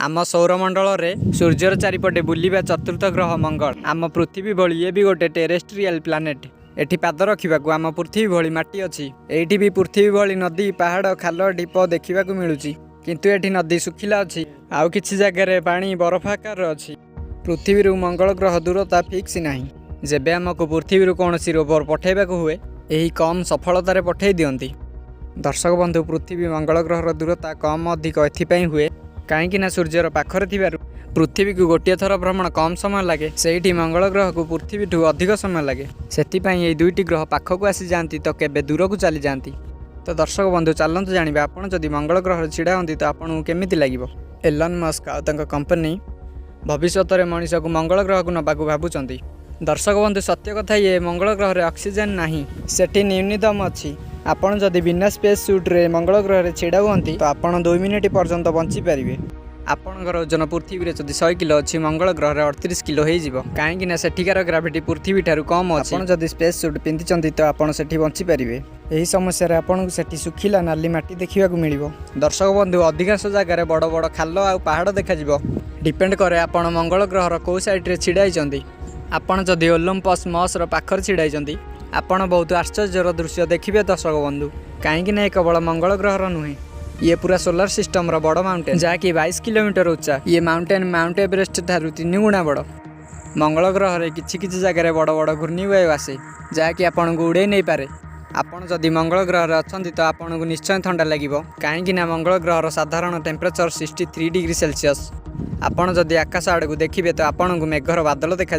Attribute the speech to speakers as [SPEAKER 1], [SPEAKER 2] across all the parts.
[SPEAKER 1] आम सौरमंडल में सूर्यर चारिपटे बुलिबा चतुर्थ ग्रह मंगल। आम पृथ्वी भली ये भी गोटे टेरेस्ट्रियल प्लानेट। एठी पाद रखा आम पृथ्वी भली माटी अच्छी। एठी भी पृथ्वी भली नदी पहाड़ खाल ढीप देखा मिलूँ, किंतु एठी नदी सुखिला अच्छी। आउ किछि जगह पानी बरफाकार अच्छी। पृथ्वी मंगल ग्रह दूरता फिक्स नहीं। जेबे आमको पृथ्वी कौन रोवर पठेबा हुए यही कम सफलतार पठे दियंती। दर्शक बंधु, पृथ्वी मंगल ग्रहर दूरता कम अधिक एथिपाई हुए कहीं सूर्यर पाखरे थिबारु पृथ्वी को गोटे थर भ्रमण कम समय लगे, सेठी मंगल ग्रह को पृथ्वी ठू अधिक समय लगे। सेथिपाई ये दुईटी ग्रह पाखक आसी जाती तो केबे दूर को चली जाती। तो दर्शक बंधु, चलतु जानिबा आपण जदि मंगल ग्रह छिड़ा होती तो आपको केमिति लागिबो। एलन मस्क आ तांका कंपनी भविष्यत में मनीष को मंगल ग्रह को नबाकू भावुंट। दर्शक बंधु, सत्य कथा ये मंगल ग्रह रे ऑक्सीजन नहीं, सेठी न्यूनतम अच्छी। आपण जदि बिना स्पेस सूट रे मंगल ग्रह रे छिड़ा हुअंती तो आपण 2 मिनिट पर्यंत बंची पारिबे। आपणकर ओजन पृथ्वी रे जदि 100 किलो अच्छी, मंगल ग्रह रे 38 किलो हो जिवो, कहीं सेठिकार ग्राविटी पृथ्वी ठारू कम अच्छी। आपण जदि स्पेस सूट पिंधिचंती तो आपण सेठी बंची पारिबे। एही समस्या रे आपण सेठी सुखिला नाली माटी देखिबा को मिलिबो। दर्शक बंधु, अधिकांश जगह रे बड़ बड़ खाल आ पहाड़ देखा जिवो। डिपेंड करे आपण मंगल ग्रह रो को साइड रे छिड़ाइचंती। आपण जदि ओलंपस मस रो पाखर छिड़ाइचंती आपण बहुत आश्चर्यर दृश्य देखिए। दर्शक बंधु, कहीं ना केवल मंगल ग्रहर नुहे, ये पूरा सोलार सिस्टम रो बड़ माउंटेन जहाँकि 22 किलोमीटर उच्चा। ये माउंटेन माउंट एवरेस्ट ठारू 3 गुणा बड़। मंगल ग्रह रे किछि किछि जगह बड़ बड़ घूर्णिवायु आसे जहाँकि आपन को उड़े नहीं पारे। आपण जदि मंगल ग्रह रे अछंती तो आपन को निश्चय ठंडा लागिबो, कहीं ना मंगल ग्रहर साधारण टेम्परेचर 63 डिग्री सेल्सियस। आपण जदि आकाश आड़ को देखिए तो आपन को मेघर बादल देखा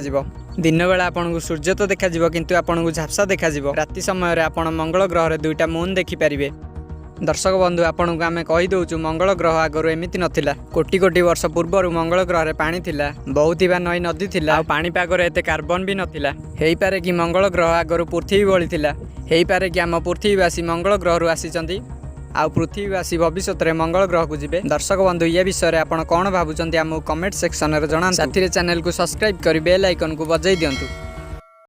[SPEAKER 1] दिन बेला आपन को सूर्य तो देखा किंतु आपन को झाप्सा देखा। राति समय रे आपन मंगल ग्रह रे 2टा मून देखि पारिबे। दर्शक बंधु, आपन को आमे कहि दउचु मंगल ग्रह आगरो एमिति नथिला। कोटी कोटी वर्ष पूर्व मंगल ग्रह रे पानी थिला, बहुत ही नई नदी थिला, पानी पाग रे एते कार्बन भी नथिला। हेई पारे कि मंगल ग्रह आगरो पृथ्वी भली थिला। हेई पारे कि आम पृथ्वीवासी मंगल ग्रह रु आसीचंती आ पृथ्वीवासी भविष्य में मंगल ग्रह को जिबे। दर्शक बंधु, ये विषय में आपड़ कौन भावुंट आमको कमेंट सेक्शन में जनातु। साथी चैनल को सब्सक्राइब कर बेल आइकन को बजाई दिंतु।